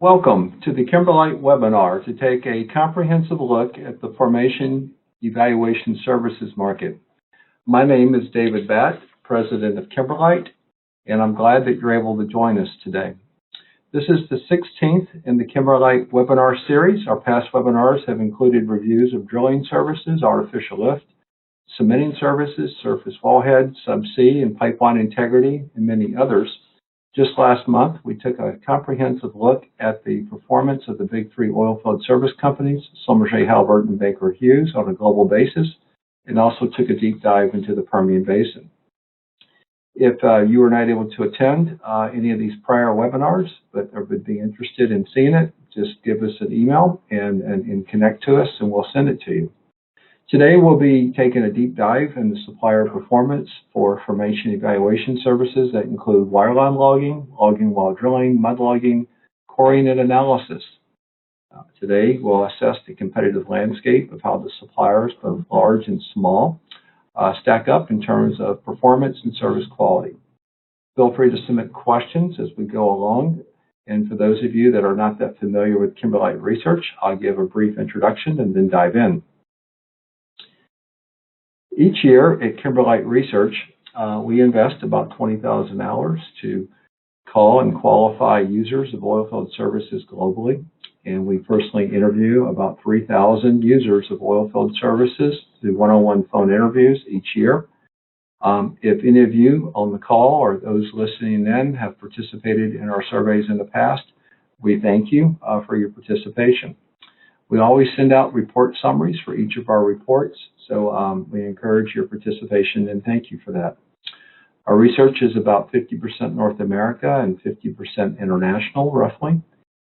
Welcome to the Kimberlite webinar to take a comprehensive look at the formation evaluation services market. My name is David Batt, President of Kimberlite, and I'm glad that you're able to join us today. This is the 16th in the Kimberlite webinar series. Our past webinars have included reviews of drilling services, artificial lift, cementing services, surface wellhead, subsea and pipeline integrity, and many others. Just last month, we took a comprehensive look at the performance of the big three oilfield service companies, Schlumberger, Halliburton, Baker Hughes, on a global basis, and also took a deep dive into the Permian Basin. If you were not able to attend any of these prior webinars, but would be interested in seeing it, just give us an email and connect to us, and we'll send it to you. Today, we'll be taking a deep dive in the supplier performance for formation evaluation services that include wireline logging, logging while drilling, mud logging, coring, and analysis. Today, we'll assess the competitive landscape of how the suppliers, both large and small, stack up in terms of performance and service quality. Feel free to submit questions as we go along. And for those of you that are not that familiar with Kimberlite research, I'll give a brief introduction and then dive in. Each year at Kimberlite Research, we invest about 20,000 hours to call and qualify users of oilfield services globally. And we personally interview about 3,000 users of oilfield services through one-on-one phone interviews each year. If any of you on the call or those listening in have participated in our surveys in the past, we thank you for your participation. We always send out report summaries for each of our reports, so we encourage your participation and thank you for that. Our research is about 50% North America and 50% international, roughly,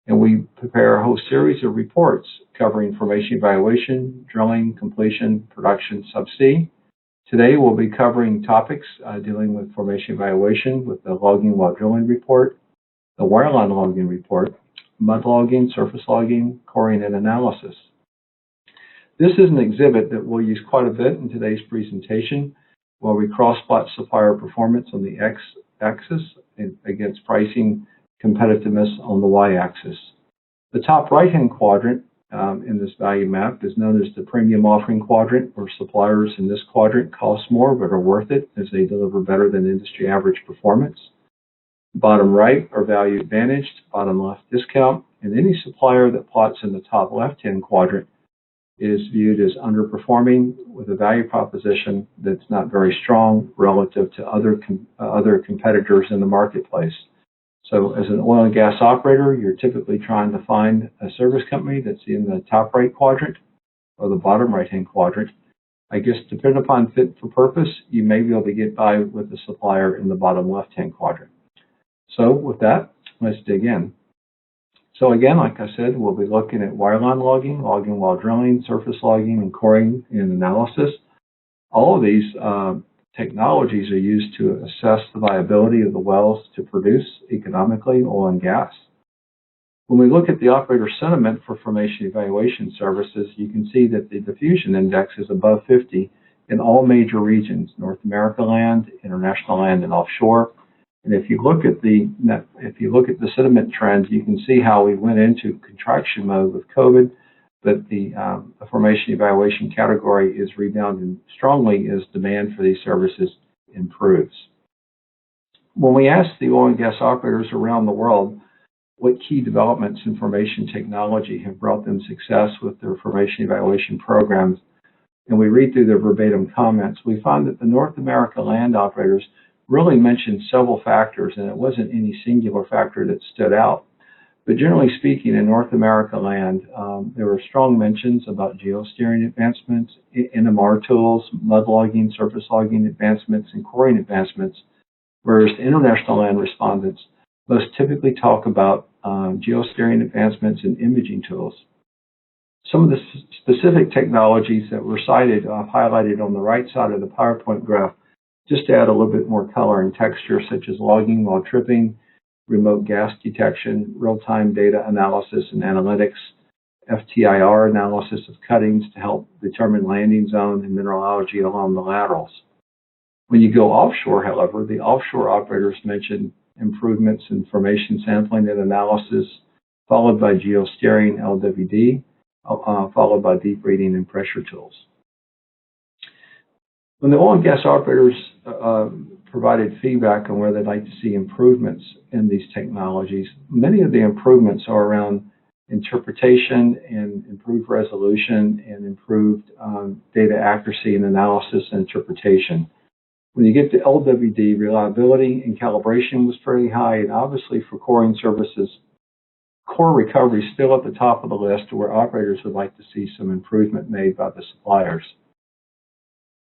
and we prepare a whole series of reports covering formation evaluation, drilling, completion, production, subsea. Today, we'll be covering topics dealing with formation evaluation with the logging while drilling report, the wireline logging report, mud logging, surface logging, coring, and analysis. This is an exhibit that we'll use quite a bit in today's presentation, where we cross-plot supplier performance on the x-axis against pricing competitiveness on the y-axis. The top right-hand quadrant in this value map is known as the premium offering quadrant, where suppliers in this quadrant cost more but are worth it as they deliver better than industry average performance. Bottom right are value advantaged, bottom left discount, and any supplier that plots in the top left-hand quadrant is viewed as underperforming with a value proposition that's not very strong relative to other competitors in the marketplace. So as an oil and gas operator, you're typically trying to find a service company that's in the top right quadrant or the bottom right-hand quadrant. I guess depending upon fit for purpose, you may be able to get by with the supplier in the bottom left-hand quadrant. So with that, let's dig in. So again, like I said, we'll be looking at wireline logging, logging while drilling, surface logging, and coring and analysis. All of these technologies are used to assess the viability of the wells to produce economically oil and gas. When we look at the operator sentiment for formation evaluation services, you can see that the diffusion index is above 50 in all major regions, North America land, international land, and offshore. And if you look at the sentiment trends, you can see how we went into contraction mode with COVID, but the formation evaluation category is rebounding strongly as demand for these services improves. When we ask the oil and gas operators around the world what key developments in formation technology have brought them success with their formation evaluation programs, and we read through their verbatim comments, we find that the North America land operators really mentioned several factors, and it wasn't any singular factor that stood out. But generally speaking, in North America land, there were strong mentions about geosteering advancements, NMR tools, mud logging, surface logging advancements, and coring advancements, whereas international land respondents most typically talk about geosteering advancements and imaging tools. Some of the specific technologies that were cited, highlighted on the right side of the PowerPoint graph, just to add a little bit more color and texture, such as logging while tripping, remote gas detection, real-time data analysis and analytics, FTIR analysis of cuttings to help determine landing zone and mineralogy along the laterals. When you go offshore, however, the offshore operators mentioned improvements in formation sampling and analysis, followed by geosteering, LWD, followed by deep reading and pressure tools. When the oil and gas operators provided feedback on where they'd like to see improvements in these technologies, many of the improvements are around interpretation and improved resolution and improved data accuracy and analysis and interpretation. When you get to LWD, reliability and calibration was pretty high, and obviously for coring services, core recovery is still at the top of the list where operators would like to see some improvement made by the suppliers.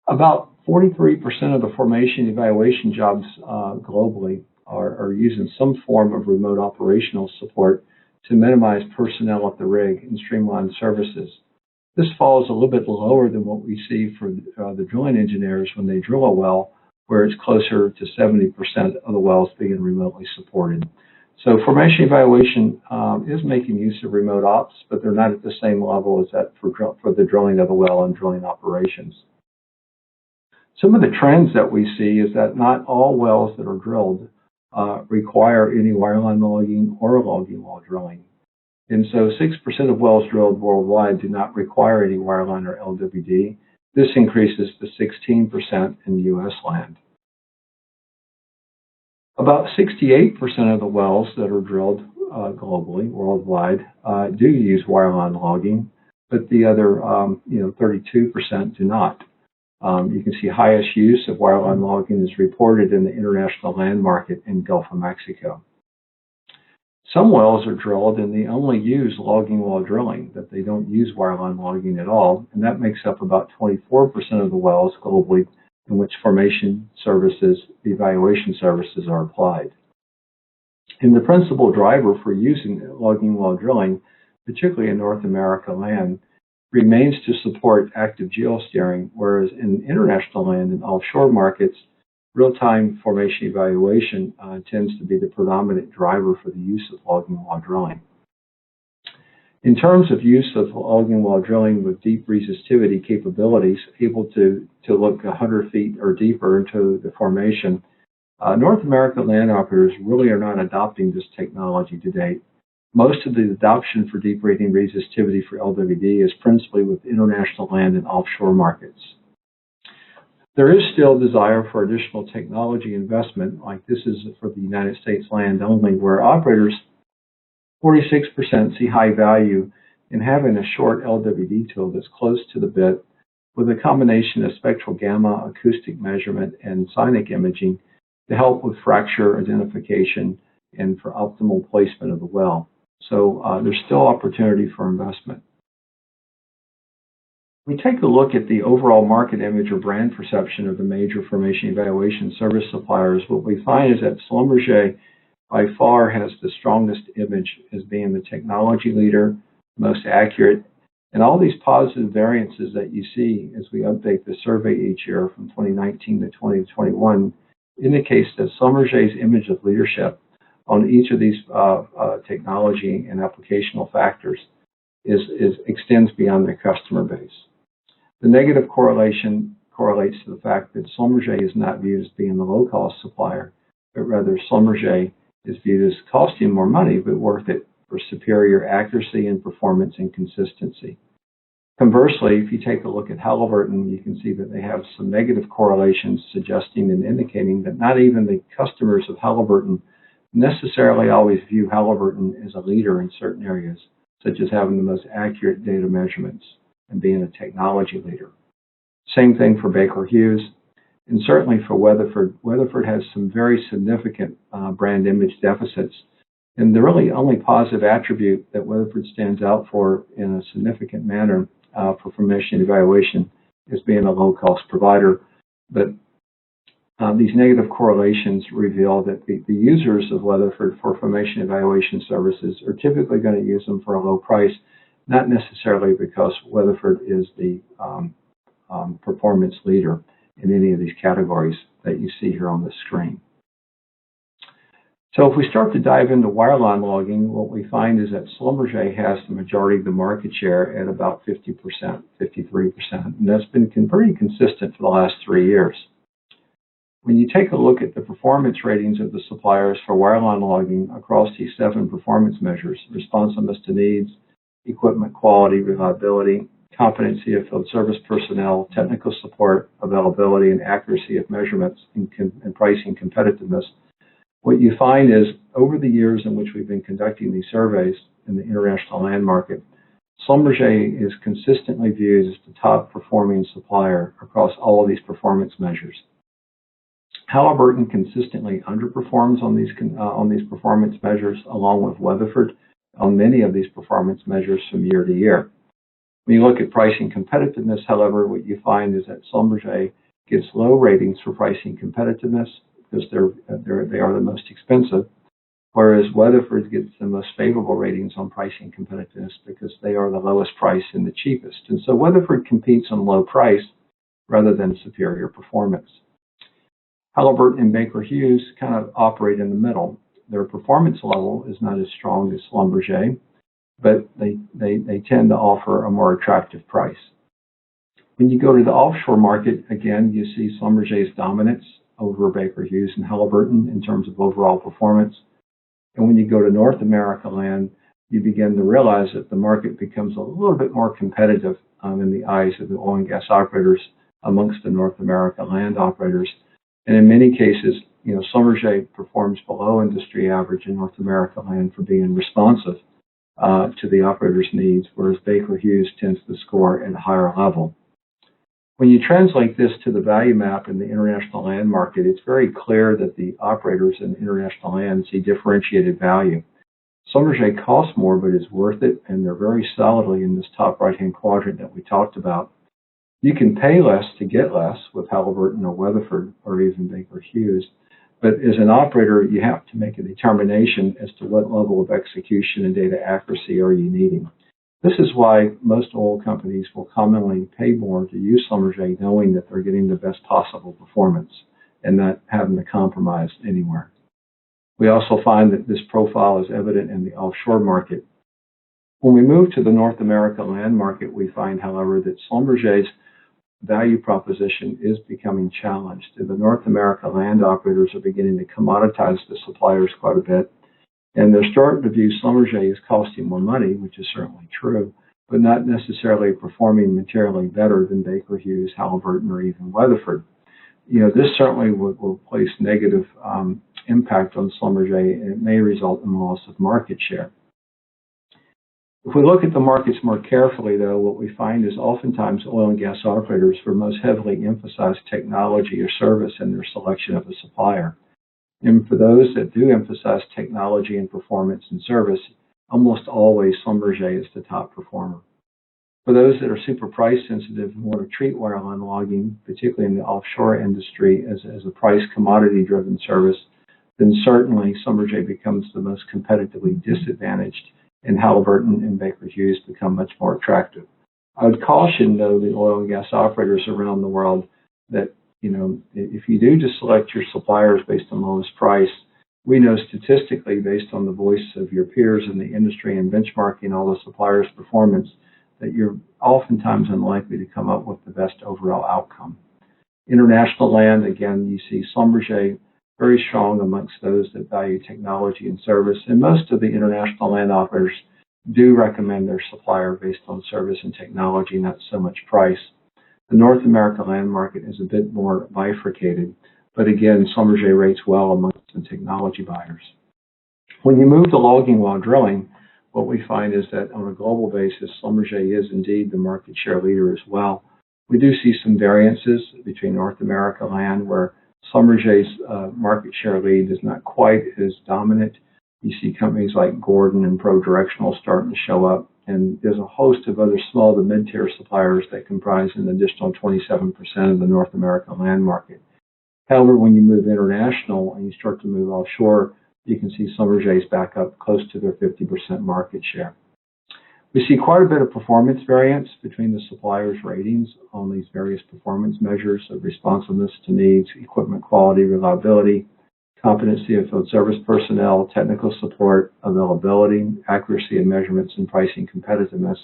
About 43% of the formation evaluation jobs globally are using some form of remote operational support to minimize personnel at the rig and streamline services. This falls a little bit lower than what we see for the drilling engineers when they drill a well, where it's closer to 70% of the wells being remotely supported. So formation evaluation is making use of remote ops, but they're not at the same level as that for the drilling of the well and drilling operations. Some of the trends that we see is that not all wells that are drilled require any wireline logging or logging while drilling. And so 6% of wells drilled worldwide do not require any wireline or LWD. This increases to 16% in U.S. land. About 68% of the wells that are drilled globally, worldwide, do use wireline logging, but the other 32% do not. You can see highest use of wireline logging is reported in the international land market in Gulf of Mexico. Some wells are drilled and they only use logging while drilling, that they don't use wireline logging at all, and that makes up about 24% of the wells globally in which formation services, evaluation services are applied. And the principal driver for using logging while drilling, particularly in North America land, remains to support active geosteering, whereas in international land and offshore markets, real-time formation evaluation tends to be the predominant driver for the use of logging while drilling. In terms of use of logging while drilling with deep resistivity capabilities, able to look 100 feet or deeper into the formation, North American land operators really are not adopting this technology to date. Most of the adoption for deep reading resistivity for LWD is principally with international land and offshore markets. There is still desire for additional technology investment, like this is for the United States land only, where operators, 46% see high value in having a short LWD tool that's close to the bit with a combination of spectral gamma, acoustic measurement, and sonic imaging to help with fracture identification and for optimal placement of the well. So there's still opportunity for investment. We take a look at the overall market image or brand perception of the major formation evaluation service suppliers. What we find is that Schlumberger by far has the strongest image as being the technology leader, most accurate, and all these positive variances that you see as we update the survey each year from 2019 to 2021 indicates that Schlumberger's image of leadership on each of these technology and applicational factors extends beyond their customer base. The negative correlation correlates to the fact that Schlumberger is not viewed as being the low-cost supplier, but rather Schlumberger is viewed as costing more money, but worth it for superior accuracy and performance and consistency. Conversely, if you take a look at Halliburton, you can see that they have some negative correlations suggesting and indicating that not even the customers of Halliburton necessarily always view Halliburton as a leader in certain areas, such as having the most accurate data measurements and being a technology leader. Same thing for Baker Hughes, and certainly for Weatherford. Weatherford has some very significant brand image deficits, and the really only positive attribute that Weatherford stands out for in a significant manner for formation evaluation is being a low-cost provider. But these negative correlations reveal that the users of Weatherford for formation evaluation services are typically going to use them for a low price, not necessarily because Weatherford is the performance leader in any of these categories that you see here on the screen. So if we start to dive into wireline logging, what we find is that Schlumberger has the majority of the market share at about 50%, 53%, and that's been pretty consistent for the last 3 years. When you take a look at the performance ratings of the suppliers for wireline logging across these 7 performance measures: responsiveness to needs, equipment quality, reliability, competency of field service personnel, technical support, availability, and accuracy of measurements, and pricing competitiveness, what you find is over the years in which we've been conducting these surveys in the international land market, Schlumberger is consistently viewed as the top performing supplier across all of these performance measures. Halliburton consistently underperforms on these performance measures, along with Weatherford on many of these performance measures from year to year. When you look at pricing competitiveness, however, what you find is that Schlumberger gets low ratings for pricing competitiveness because they are the most expensive, whereas Weatherford gets the most favorable ratings on pricing competitiveness because they are the lowest price and the cheapest. And so Weatherford competes on low price rather than superior performance. Halliburton and Baker Hughes kind of operate in the middle. Their performance level is not as strong as Schlumberger, but they tend to offer a more attractive price. When you go to the offshore market, again, you see Schlumberger's dominance over Baker Hughes and Halliburton in terms of overall performance. And when you go to North America land, you begin to realize that the market becomes a little bit more competitive in the eyes of the oil and gas operators amongst the North America land operators. And in many cases, Schlumberger performs below industry average in North America land for being responsive to the operator's needs, whereas Baker Hughes tends to score at a higher level. When you translate this to the value map in the international land market, it's very clear that the operators in international land see differentiated value. Schlumberger costs more, but is worth it, and they're very solidly in this top right-hand quadrant that we talked about. You can pay less to get less with Halliburton or Weatherford or even Baker Hughes, but as an operator, you have to make a determination as to what level of execution and data accuracy are you needing. This is why most oil companies will commonly pay more to use Schlumberger, knowing that they're getting the best possible performance and not having to compromise anywhere. We also find that this profile is evident in the offshore market. When we move to the North America land market, we find, however, that Schlumberger's value proposition is becoming challenged. The North America land operators are beginning to commoditize the suppliers quite a bit, and they're starting to view Schlumberger as costing more money, which is certainly true, but not necessarily performing materially better than Baker Hughes, Halliburton, or even Weatherford. This certainly will place negative impact on Schlumberger, and it may result in loss of market share. If we look at the markets more carefully, though, what we find is oftentimes oil and gas operators will most heavily emphasize technology or service in their selection of a supplier. And for those that do emphasize technology and performance and service, almost always Schlumberger is the top performer. For those that are super price sensitive and want to treat wireline logging, particularly in the offshore industry, as a price commodity driven service, then certainly Schlumberger becomes the most competitively disadvantaged, and Halliburton and Baker Hughes become much more attractive. I would caution, though, the oil and gas operators around the world that, if you do just select your suppliers based on lowest price, we know statistically, based on the voice of your peers in the industry and benchmarking all the suppliers' performance, that you're oftentimes unlikely to come up with the best overall outcome. International land, again, you see Schlumberger very strong amongst those that value technology and service, and most of the international land operators do recommend their supplier based on service and technology, not so much price. The North America land market is a bit more bifurcated, but again, Schlumberger rates well amongst the technology buyers. When you move to logging while drilling, what we find is that on a global basis, Schlumberger is indeed the market share leader as well. We do see some variances between North America land where Schlumberger's market share lead is not quite as dominant. You see companies like Gordon and Pro Directional starting to show up, and there's a host of other small to mid-tier suppliers that comprise an additional 27% of the North America land market. However, when you move international and you start to move offshore, you can see Schlumberger's back up close to their 50% market share. We see quite a bit of performance variance between the suppliers' ratings on these various performance measures of responsiveness to needs, equipment quality, reliability, competency of field service personnel, technical support, availability, accuracy of measurements, and pricing competitiveness.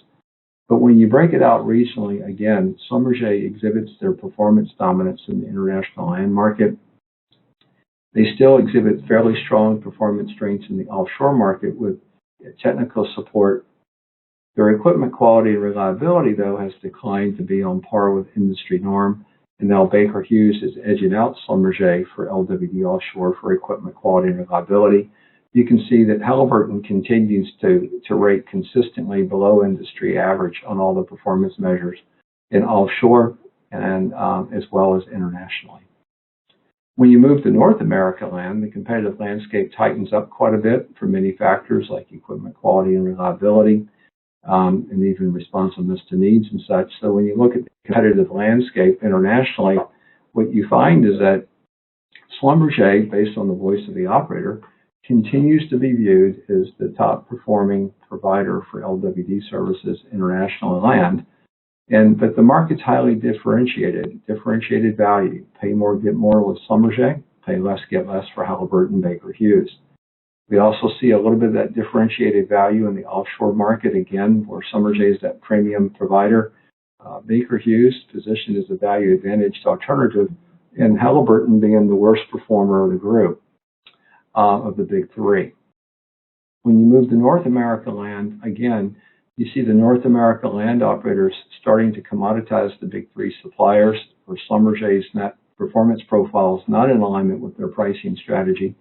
But when you break it out regionally, again, Schlumberger exhibits their performance dominance in the international land market, They still exhibit fairly strong performance strengths in the offshore market with technical support. Their equipment quality and reliability, though, has declined to be on par with industry norm, and now Baker Hughes is edging out Schlumberger for LWD offshore for equipment quality and reliability. You can see that Halliburton continues to rate consistently below industry average on all the performance measures in offshore and as well as internationally. When you move to North America land, the competitive landscape tightens up quite a bit for many factors like equipment quality and reliability, and even responsiveness to needs and such. So when you look at the competitive landscape internationally, what you find is that Schlumberger, based on the voice of the operator, continues to be viewed as the top performing provider for LWD services international land. But the market's highly differentiated value. Pay more, get more with Schlumberger, pay less, get less for Halliburton, Baker Hughes. We also see a little bit of that differentiated value in the offshore market, again, where Schlumberger is that premium provider. Baker Hughes positioned as a value advantaged alternative, and Halliburton being the worst performer of the group of the big three. When you move to North America land, again, you see the North America land operators starting to commoditize the big three suppliers, where Schlumberger's net performance profiles not in alignment with their pricing strategy.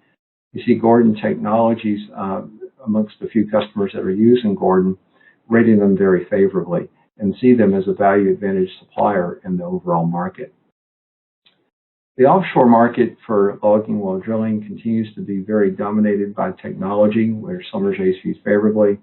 You see Gordon Technologies amongst a few customers that are using Gordon, rating them very favorably and see them as a value advantage supplier in the overall market. The offshore market for logging while drilling continues to be very dominated by technology, where Schlumberger is viewed favorably.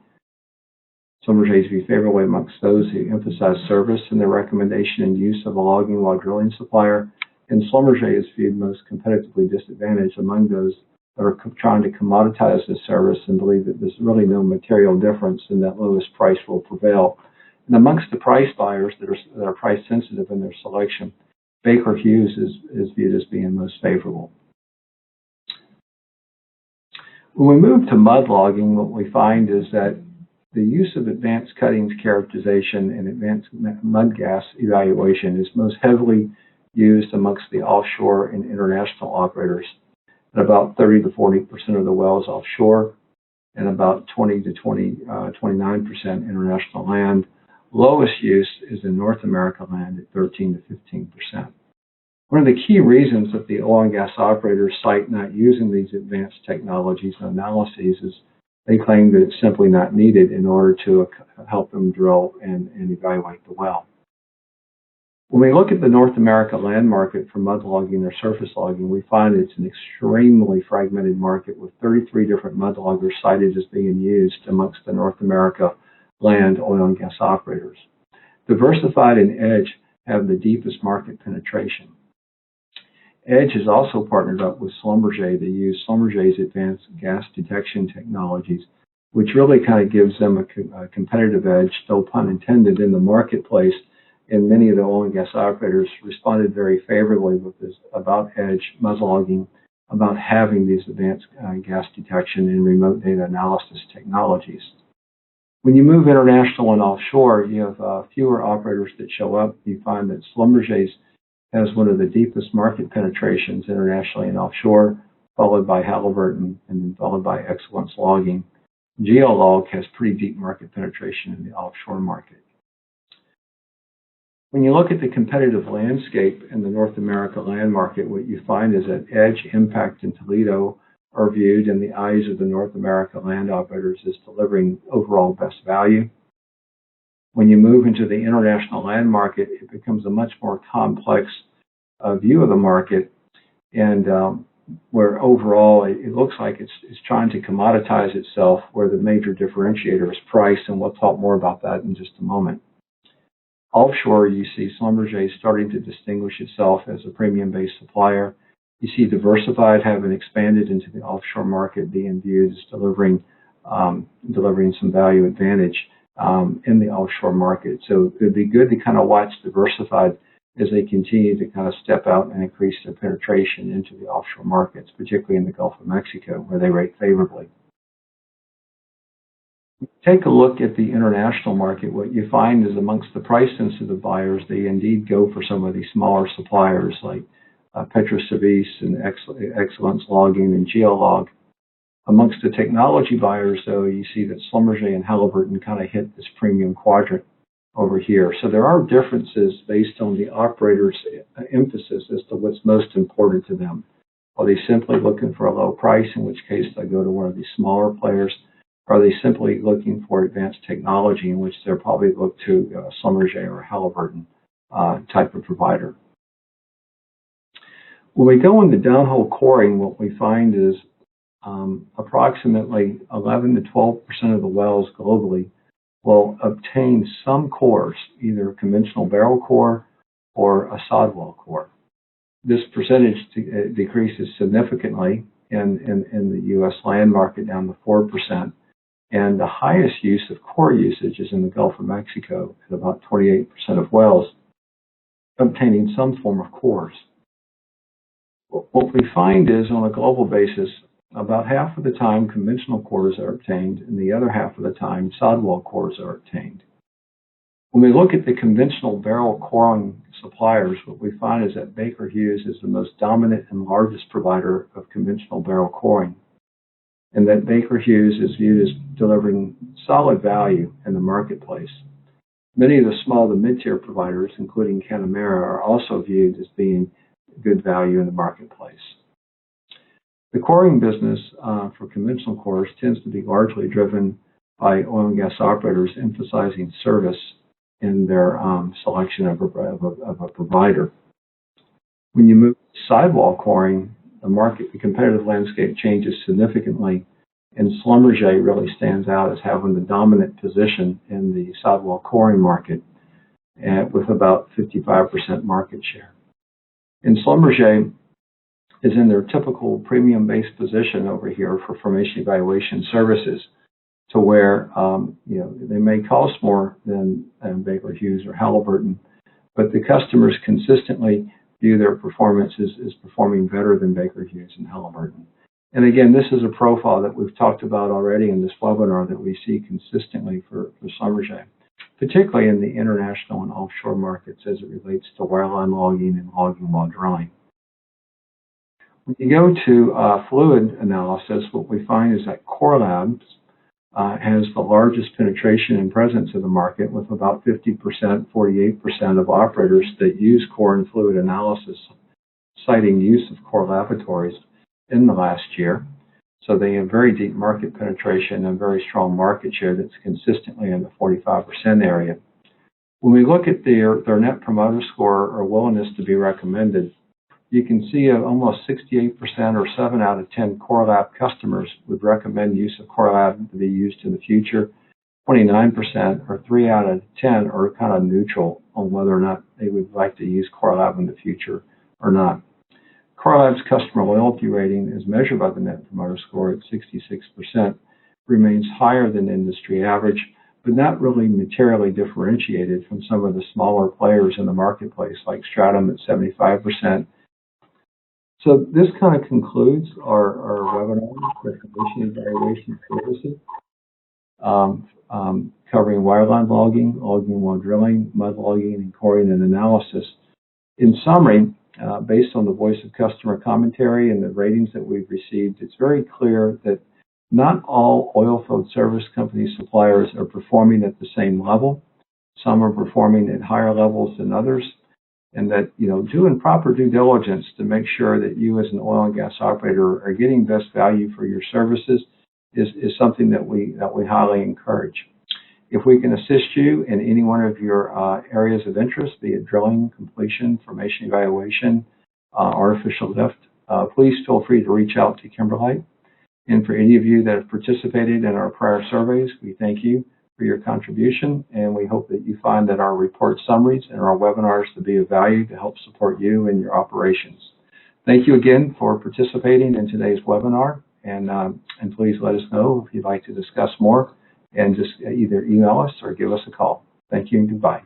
Schlumberger is viewed favorably amongst those who emphasize service in their recommendation and use of a logging while drilling supplier, and Schlumberger is viewed most competitively disadvantaged among those that are trying to commoditize this service and believe that there's really no material difference and that lowest price will prevail. And amongst the price buyers that are price sensitive in their selection, Baker Hughes is viewed as being most favorable. When we move to mud logging, what we find is that the use of advanced cuttings characterization and advanced mud gas evaluation is most heavily used amongst the offshore and international operators. At about 30 to 40% of the wells offshore and about 20 to 29% international land. Lowest use is in North America land at 13 to 15%. One of the key reasons that the oil and gas operators cite not using these advanced technologies and analyses is they claim that it's simply not needed in order to help them drill and evaluate the well. When we look at the North America land market for mud logging or surface logging, we find it's an extremely fragmented market with 33 different mud loggers cited as being used amongst the North America land oil and gas operators. Diversified and Edge have the deepest market penetration. Edge has also partnered up with Schlumberger to use Schlumberger's advanced gas detection technologies, which really kind of gives them a competitive edge, no pun intended, in the marketplace. And many of the oil and gas operators responded very favorably with this about Edge mud logging, about having these advanced gas detection and remote data analysis technologies. When you move international and offshore, you have fewer operators that show up. You find that Schlumberger has one of the deepest market penetrations internationally and offshore, followed by Halliburton, and then followed by Excellence Logging. Geolog has pretty deep market penetration in the offshore market. When you look at the competitive landscape in the North America land market, what you find is that Edge, Impact, and Toledo are viewed in the eyes of the North America land operators as delivering overall best value. When you move into the international land market, it becomes a much more complex view of the market, and where overall it looks like it's trying to commoditize itself, where the major differentiator is price, and we'll talk more about that in just a moment. Offshore, you see Schlumberger starting to distinguish itself as a premium-based supplier. You see Diversified having expanded into the offshore market, being viewed as delivering some value advantage in the offshore market. So it would be good to kind of watch Diversified as they continue to kind of step out and increase their penetration into the offshore markets, particularly in the Gulf of Mexico, where they rate favorably. Take a look at the international market. What you find is amongst the price-sensitive buyers, they indeed go for some of these smaller suppliers like Petroservice and Excellence Logging and Geolog. Amongst the technology buyers, though, you see that Schlumberger and Halliburton kind of hit this premium quadrant over here. So there are differences based on the operator's emphasis as to what's most important to them. Are they simply looking for a low price, in which case they go to one of these smaller players? Are they simply looking for advanced technology, in which they'll probably look to Schlumberger or Halliburton type of provider? When we go into downhole coring, what we find is approximately 11 to 12% of the wells globally will obtain some cores, either a conventional barrel core or a sod well core. This percentage decreases significantly in the U.S. land market, down to 4%. And the highest use of core usage is in the Gulf of Mexico, at about 28% of wells obtaining some form of cores. What we find is, on a global basis, about half of the time conventional cores are obtained, and the other half of the time sod well cores are obtained. When we look at the conventional barrel coring suppliers, what we find is that Baker Hughes is the most dominant and largest provider of conventional barrel coring, and that Baker Hughes is viewed as delivering solid value in the marketplace. Many of the small to mid-tier providers, including Canamera, are also viewed as being good value in the marketplace. The coring business for conventional cores tends to be largely driven by oil and gas operators emphasizing service in their selection of a provider. When you move to sidewall coring, the competitive landscape changes significantly, and Schlumberger really stands out as having the dominant position in the sidewall coring market, with about 55% market share. And Schlumberger is in their typical premium-based position over here for formation evaluation services, to where they may cost more than Baker Hughes or Halliburton, but the customers consistently view their performance as performing better than Baker Hughes and Halliburton. And again, this is a profile that we've talked about already in this webinar that we see consistently for Schlumberger, particularly in the international and offshore markets as it relates to wireline logging and logging while drilling. When you go to fluid analysis, what we find is that Core Labs has the largest penetration and presence of the market, with about 50%, 48% of operators that use core and fluid analysis citing use of core laboratories in the last year. So they have very deep market penetration and very strong market share that's consistently in the 45% area. When we look at their Net Promoter Score, or willingness to be recommended, you can see almost 68%, or 7 out of 10 Core Lab customers would recommend use of Core Lab to be used in the future. 29%, or 3 out of 10, are kind of neutral on whether or not they would like to use Core Lab in the future or not. Core Lab's customer loyalty rating, as measured by the Net Promoter Score at 66%, remains higher than industry average, but not really materially differentiated from some of the smaller players in the marketplace, like Stratum at 75%. So this kind of concludes our webinar for formation evaluation services, covering wireline logging, logging while drilling, mud logging, and coring and analysis. In summary, based on the voice of customer commentary and the ratings that we've received, it's very clear that not all oilfield service company suppliers are performing at the same level. Some are performing at higher levels than others, and that doing proper due diligence to make sure that you as an oil and gas operator are getting best value for your services is something that we highly encourage. If we can assist you in any one of your areas of interest, be it drilling, completion, formation evaluation, artificial lift, please feel free to reach out to Kimberlite. And for any of you that have participated in our prior surveys, we thank you for your contribution, and we hope that you find that our report summaries and our webinars to be of value to help support you in your operations. Thank you again for participating in today's webinar, and please let us know if you'd like to discuss more, and just either email us or give us a call. Thank you and goodbye.